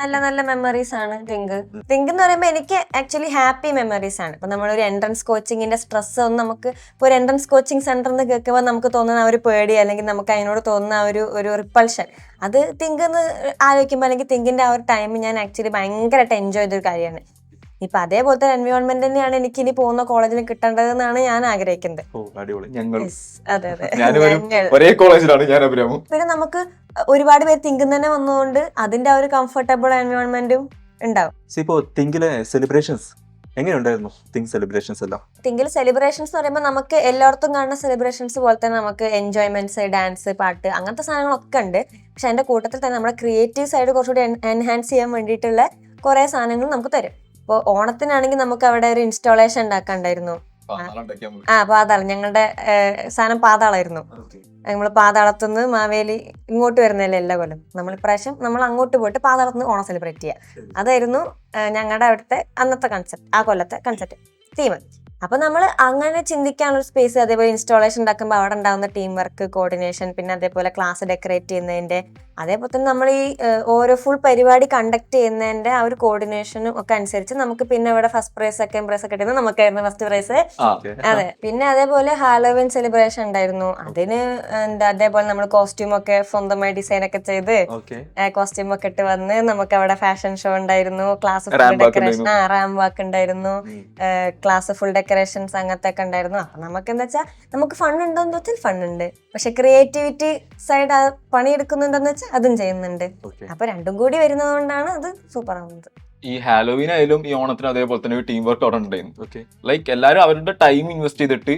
നല്ല നല്ല മെമ്മറീസ് ആണ് തിങ്ക് എന്ന് പറയുമ്പോൾ എനിക്ക് ആക്ച്വലി ഹാപ്പി മെമ്മറീസ് ആണ്. ഇപ്പൊ നമ്മളൊരു എൻട്രൻസ് കോച്ചിങ്ങിന്റെ സ്ട്രെസ് ഒന്നും നമുക്ക് ഇപ്പോൾ ഒരു എൻട്രൻസ് കോച്ചിങ് സെന്റർ എന്ന് കേൾക്കുമ്പോൾ നമുക്ക് തോന്നുന്ന ആ ഒരു പേടി അല്ലെങ്കിൽ നമുക്ക് അതിനോട് തോന്നുന്ന ഒരു റിപ്പൾഷൻ, അത് തിങ്ക് എന്ന് ആലോചിക്കുമ്പോൾ അല്ലെങ്കിൽ തിങ്കിന്റെ ആ ഒരു ടൈം ഞാൻ ആക്ച്വലി ഭയങ്കരമായിട്ട് എൻജോയ് ചെയ്തൊരു കാര്യമാണ്. ഇപ്പൊ അതേപോലത്തെ എൻവയോൺമെന്റ് തന്നെയാണ് എനിക്ക് ഇനി പോകുന്ന കോളേജിൽ കിട്ടേണ്ടതെന്നാണ് ഞാൻ ആഗ്രഹിക്കുന്നത്. അതെ അതെ. പിന്നെ നമുക്ക് ഒരുപാട് പേര് തിങ്ക് തന്നെ വന്നതുകൊണ്ട് അതിന്റെ ആ ഒരു കംഫർട്ടബിൾ എൻവയോൺമെന്റും ഉണ്ടാവും. ഇപ്പോ തിങ്കിലെ സെലിബ്രേഷൻസ് എങ്ങനെയുണ്ടായിരുന്നു? തിങ്ക് സെലിബ്രേഷൻസ് എല്ലാം തിങ്കിൽ സെലിബ്രേഷൻസ് എന്ന് പറയുമ്പോൾ നമുക്ക് എല്ലായിടത്തും കാണുന്ന സെലിബ്രേഷൻസ് പോലെ തന്നെ നമുക്ക് എൻജോയ്മെന്റ്സ്, ഡാൻസ്, പാട്ട് അങ്ങനത്തെ സാധനങ്ങളൊക്കെ ഉണ്ട്. പക്ഷെ അതിന്റെ കൂട്ടത്തിൽ തന്നെ നമ്മുടെ ക്രിയേറ്റീവ് സൈഡ് കുറച്ചുകൂടി എൻഹാൻസ് ചെയ്യാൻ വേണ്ടിയിട്ടുള്ള കുറെ സാധനങ്ങൾ നമുക്ക് തരും. ഇപ്പോൾ ഓണത്തിനാണെങ്കിൽ നമുക്ക് അവിടെ ഒരു ഇൻസ്റ്റാളേഷൻ ഉണ്ടാക്കാണ്ടായിരുന്നു. പാതാളം, ഞങ്ങളുടെ സാധനം പാതാളായിരുന്നു. നമ്മൾ പാതാളത്തുനിന്ന് മാവേലി ഇങ്ങോട്ട് വരുന്നതല്ലേ എല്ലാ കൊല്ലം. നമ്മളിപ്രാവശ്യം നമ്മൾ അങ്ങോട്ട് പോയിട്ട് പാതാളത്തുനിന്ന് ഓണം സെലിബ്രേറ്റ് ചെയ്യുക. അതായിരുന്നു ഞങ്ങളുടെ അവിടുത്തെ അന്നത്തെ കൺസെപ്റ്റ്, ആ കൊല്ലത്തെ കൺസെപ്റ്റ് തീം. അപ്പൊ നമ്മൾ അങ്ങനെ ചിന്തിക്കാനുള്ള സ്പേസ്, അതേപോലെ ഇൻസ്റ്റാളേഷൻ ഉണ്ടാക്കുമ്പോൾ അവിടെ ഉണ്ടാകുന്ന ടീം വർക്ക്, കോർഡിനേഷൻ, പിന്നെ അതേപോലെ ക്ലാസ് ഡെക്കറേറ്റ് ചെയ്യുന്നതിന്റെ, അതേപോലെ തന്നെ നമ്മൾ ഈ ഓരോ ഫുൾ പരിപാടി കണ്ടക്ട് ചെയ്യുന്നതിന്റെ ആ ഒരു കോർഡിനേഷനും ഒക്കെ അനുസരിച്ച് നമുക്ക് പിന്നെ ഇവിടെ ഫസ്റ്റ് പ്രൈസ്, സെക്കൻഡ് പ്രൈസ് ഒക്കെ കിട്ടുന്നത് നമുക്കായിരുന്നു ഫസ്റ്റ് പ്രൈസ്. അതെ. പിന്നെ അതേപോലെ ഹാലോവിൻ സെലിബ്രേഷൻ ഉണ്ടായിരുന്നു. അതിന് അതേപോലെ നമ്മൾ കോസ്റ്റ്യൂം ഒക്കെ സ്വന്തമായി ഡിസൈൻ ഒക്കെ ചെയ്ത് കോസ്റ്റ്യൂം ഒക്കെ ഇട്ട് വന്ന് നമുക്ക് അവിടെ ഫാഷൻ ഷോ ഉണ്ടായിരുന്നു, ക്ലാസ് ഫുൾ ഡെക്കറേഷൻ, റാമ്പ് വാക്ക് ഉണ്ടായിരുന്നു, ക്ലാസ് ഫുൾ ഡെക്കറേഷൻസ് അങ്ങനത്തെ ഒക്കെ ഉണ്ടായിരുന്നു. അപ്പൊ നമുക്ക് എന്താ വെച്ചാൽ നമുക്ക് ഫൺ ഉണ്ടോന്ന് വെച്ചാൽ ഫൺ ഉണ്ട്, പക്ഷെ ക്രിയേറ്റിവിറ്റി സൈഡ് പണിയെടുക്കുന്നുണ്ടെന്ന് വെച്ചാൽ അതും ചെയ്യുന്നുണ്ട്. അപ്പൊ രണ്ടും കൂടി വരുന്നത് കൊണ്ടാണ് അത് സൂപ്പർ ആവുന്നത്. ഈ ഹാലോവീൻ ആയാലും ഈ ഓണത്തിന് അതേപോലെ തന്നെ ഒരു ടീം വർക്ക് അവിടെ ഉണ്ടായിരുന്നു. ലൈക്ക് എല്ലാവരും അവരുടെ ടൈം ഇൻവെസ്റ്റ് ചെയ്തിട്ട്,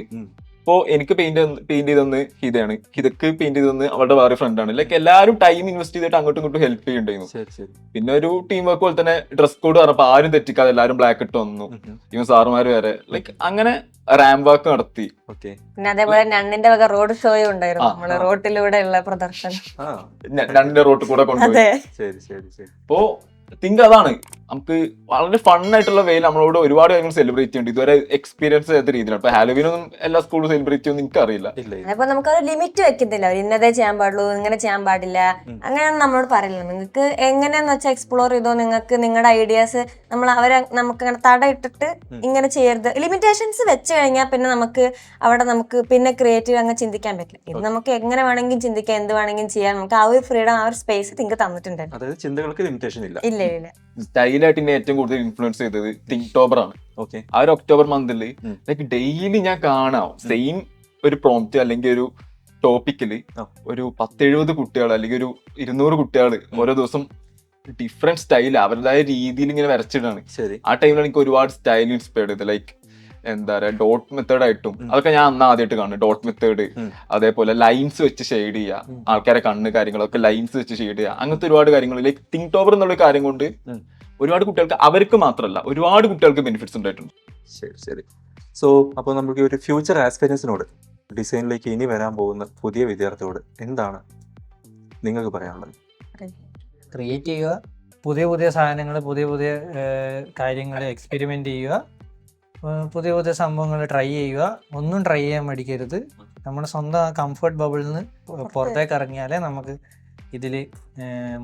ഇപ്പോ എനിക്ക് പെയിന്റ് ചെയ്തെന്ന് ഹിതയാണ്, ഹിതക്ക് പെയിന്റ് ചെയ്തെന്ന് അവരുടെ വേറെ ഫ്രണ്ടാണ്. ലൈക്ക് എല്ലാവരും ടൈം ഇൻവെസ്റ്റ് ചെയ്തിട്ട് അങ്ങോട്ടും ഇങ്ങോട്ടും ഹെൽപ്പ് ചെയ്യുന്നുണ്ടായിരുന്നു. പിന്നെ ഒരു ടീം വർക്ക് പോലെ തന്നെ ഡ്രസ് കോഡ് പറഞ്ഞപ്പോ ആരും തെറ്റിക്കാതെ എല്ലാവരും ബ്ലാക്ക് ഇട്ട് വന്നു, ഇവൻ സാറുമാര് വരെ. ലൈക്ക് അങ്ങനെ റാമ്പ് വാക്ക് നടത്തി. പിന്നെ അതേപോലെ നണ്ണിന്റെ വക റോഡ് ഷോയും ഉണ്ടായിരുന്നു, നമ്മള് റോട്ടിലൂടെ ഉള്ള പ്രദർശനം, നണ്ണിന്റെ റോട്ടിൽ കൂടെ കൊണ്ടുപോയി. അപ്പോ തിങ്ക് അതാണ് നമുക്ക് വളരെ ഫൺ ആയിട്ടുള്ള വേയിൽ നമ്മളോട് ഒരുപാട് കാര്യങ്ങൾ സെലിബ്രേറ്റ് ചെയ്യുന്നുണ്ട്. ഇതുവരെ എക്സ്പീരിയൻസ് ചെയ്യാത്ത രീതിയിലാണ്. ഇപ്പൊ ഹാലോവീനൊന്നും എല്ലാ സ്കൂളിലും സെലിബ്രേറ്റ് ചെയ്യുമെന്ന് എനിക്ക് അറിയില്ല. അപ്പൊ നമുക്ക് ഒരു ലിമിറ്റ് വെക്കുന്നില്ല, ഇന്നതേ ചെയ്യാൻ പാടുള്ളൂ, ഇങ്ങനെ ചെയ്യാൻ പാടില്ല, അങ്ങനെയാണ് നമ്മളോട് പറയില്ല. നിങ്ങൾക്ക് എങ്ങനെയാന്ന് വെച്ചാൽ എക്സ്പ്ലോർ ചെയ്തോ, നിങ്ങൾക്ക് നിങ്ങളുടെ ഐഡിയാസ് നമുക്ക് തട ഇട്ടിട്ട് ഇങ്ങനെ ചെയ്യരുത്. ലിമിറ്റേഷൻസ് വെച്ച് കഴിഞ്ഞാൽ പിന്നെ നമുക്ക് പിന്നെ ക്രിയേറ്റീവ് അങ്ങ് ചിന്തിക്കാൻ പറ്റില്ല. ഇത് നമുക്ക് എങ്ങനെ വേണമെങ്കിലും ചിന്തിക്കാം, എന്ത് വേണമെങ്കിലും ചെയ്യാൻ നമുക്ക് ആ ഒരു ഫ്രീഡം, ആ ഒരു സ്പേസ് തിങ്ക് തന്നിട്ടുണ്ട്. ഇല്ല ഇല്ല. സ്റ്റൈലായിട്ട് എന്നെ ഏറ്റവും കൂടുതൽ ഇൻഫ്ലുവൻസ് ചെയ്തത് തിങ്ക്ടോബർ ആണ്. ആ ഒരു ഒക്ടോബർ മന്തിൽ ലൈക്ക് ഡെയിലി ഞാൻ കാണാം സെയിം ഒരു പ്രോംപ്റ്റ് അല്ലെങ്കിൽ ഒരു ടോപ്പിക്കില് ഒരു 10-70 കുട്ടികൾ അല്ലെങ്കിൽ ഒരു 200 കുട്ടികൾ ഓരോ ദിവസം ഡിഫറെന്റ് സ്റ്റൈൽ അവരുടേതായ രീതിയിൽ ഇങ്ങനെ വരച്ചിടാണ്. ശരി. ആ ടൈമിലാണ് എനിക്ക് ഒരുപാട് സ്റ്റൈൽ ഇൻസ്പയർഡ് ചെയ്ത്. ലൈക്ക് എന്താ പറയാ ഡോട്ട് മെത്തേഡ് ആയിട്ടും അതൊക്കെ ഞാൻ അന്ന് ആദ്യമായിട്ട് കാണും. ഡോട്ട് മെത്തേഡ്, അതേപോലെ ലൈൻസ് വെച്ച് ഷെയ്ഡ് ചെയ്യുക, ആൾക്കാരെ കണ്ണ് കാര്യങ്ങളൊക്കെ ലൈൻസ് വെച്ച് ഷെയ്ഡ് ചെയ്യുക, അങ്ങനത്തെ ഒരുപാട് കാര്യങ്ങൾ. ലൈക്ക് തിങ്ക് ടോവർ എന്നുള്ള കാര്യം കൊണ്ട് ഒരുപാട് കുട്ടികൾക്ക്, അവർക്ക് മാത്രമല്ല ഒരുപാട് കുട്ടികൾക്ക് ബെനിഫിറ്റ്സ് ഉണ്ടായിട്ടുണ്ട്. ശരി ശരി. സോ അപ്പോൾ നമുക്ക് ഒരു ഫ്യൂച്ചർ ആസ്പിരൻസിനോട്, ഡിസൈനിലേക്ക് ഇനി വരാൻ പോകുന്ന പുതിയ വിദ്യാർത്ഥിയോട് എന്താണ് നിങ്ങൾക്ക് പറയാനുള്ളത്? ക്രിയേറ്റ് ചെയ്യുക, പുതിയ പുതിയ സാധനങ്ങൾ, പുതിയ പുതിയ കാര്യങ്ങൾ എക്സ്പെരിമെൻ്റ് ചെയ്യുക, പുതിയ പുതിയ സംഭവങ്ങൾ ട്രൈ ചെയ്യുക. ഒന്നും ട്രൈ ചെയ്യാൻ മടിക്കരുത്. നമ്മുടെ സ്വന്തം കംഫർട്ട് ബബിളിൽ നിന്ന് പുറത്തേക്ക് ഇറങ്ങിയാലേ നമുക്ക് ഇതിൽ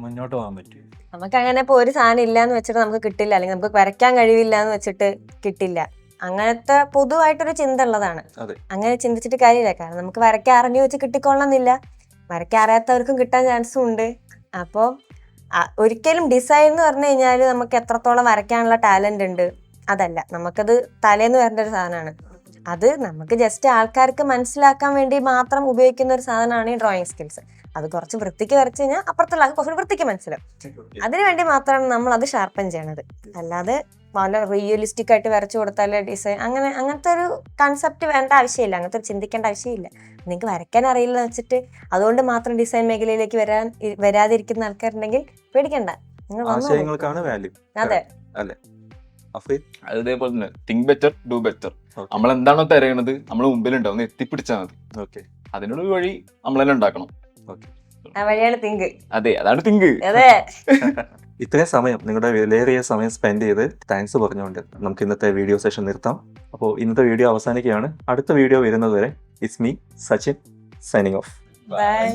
മുന്നോട്ട് പോകാൻ പറ്റും. നമുക്ക് അങ്ങനെ ഇപ്പോൾ ഒരു സാധനം ഇല്ലാന്ന് വെച്ചിട്ട് നമുക്ക് കിട്ടില്ല, അല്ലെങ്കിൽ നമുക്ക് വരയ്ക്കാൻ കഴിവില്ല എന്ന് വെച്ചിട്ട് കിട്ടില്ല. അങ്ങനത്തെ പൊതുവായിട്ടൊരു ചിന്ത ഉള്ളതാണ്. അങ്ങനെ ചിന്തിച്ചിട്ട് കാര്യമില്ല. കാരണം നമുക്ക് വരയ്ക്കാൻ അറിഞ്ഞു വെച്ച് കിട്ടിക്കൊള്ളണമെന്നില്ല, വരയ്ക്കാൻ അറിയാത്തവർക്കും കിട്ടാൻ ചാൻസും ഉണ്ട്. അപ്പോൾ ഒരിക്കലും ഡിസൈൻ എന്ന് പറഞ്ഞു കഴിഞ്ഞാൽ നമുക്ക് എത്രത്തോളം വരയ്ക്കാനുള്ള ടാലന്റ് ഉണ്ട് അതല്ല, നമുക്കത് തലേന്ന് വരേണ്ട ഒരു സാധനമാണ്. അത് നമുക്ക് ജസ്റ്റ് ആൾക്കാർക്ക് മനസ്സിലാക്കാൻ വേണ്ടി മാത്രം ഉപയോഗിക്കുന്ന ഒരു സാധനമാണ് ഈ ഡ്രോയിങ് സ്കിൽസ്. അത് കുറച്ച് വൃത്തിക്ക് വരച്ചു കഴിഞ്ഞാൽ അപ്പുറത്തുള്ള കുറച്ച് വൃത്തിക്ക് മനസ്സിലാവും. അതിനുവേണ്ടി മാത്രമാണ് നമ്മൾ അത് ഷാർപ്പൻ ചെയ്യണത്. അല്ലാതെ വളരെ റിയലിസ്റ്റിക് ആയിട്ട് വരച്ചു കൊടുത്താൽ ഡിസൈൻ അങ്ങനത്തെ ഒരു കൺസെപ്റ്റ് വേണ്ട ആവശ്യമില്ല, അങ്ങനത്തെ ഒരു ചിന്തിക്കേണ്ട ആവശ്യമില്ല. നിങ്ങൾക്ക് വരയ്ക്കാൻ അറിയില്ല വെച്ചിട്ട് അതുകൊണ്ട് മാത്രം ഡിസൈൻ മേഖലയിലേക്ക് വരാതിരിക്കുന്ന ആൾക്കാരുണ്ടെങ്കിൽ പേടിക്കണ്ട, നിങ്ങൾ വന്നു. അതെ. അതേപോലെ തന്നെ തിങ്ക് ബെറ്റർ ഡു ബെറ്റർ. നമ്മൾ എന്താണോ തിരയണത് നമ്മൾ മുമ്പിലുണ്ടാവും, എത്തിപ്പിടിച്ചാൽ മതി. അതിനുള്ള വഴി നമ്മൾ തന്നെ ഉണ്ടാക്കണം. ആ വഴിയാണ് തിങ്ക്. അതെ, അതാണ് തിങ്ക്. അതെ. ഇത്രയും സമയം, നിങ്ങളുടെ വിലയേറിയ സമയം സ്പെൻഡ് ചെയ്ത് താങ്ക്സ് പറഞ്ഞുകൊണ്ട് നമുക്ക് ഇന്നത്തെ വീഡിയോ സെഷൻ നിർത്താം. അപ്പോൾ ഇന്നത്തെ വീഡിയോ അവസാനിക്കുകയാണ്. അടുത്ത വീഡിയോ വരുന്നത് വരെ it's me Sachin signing off. By.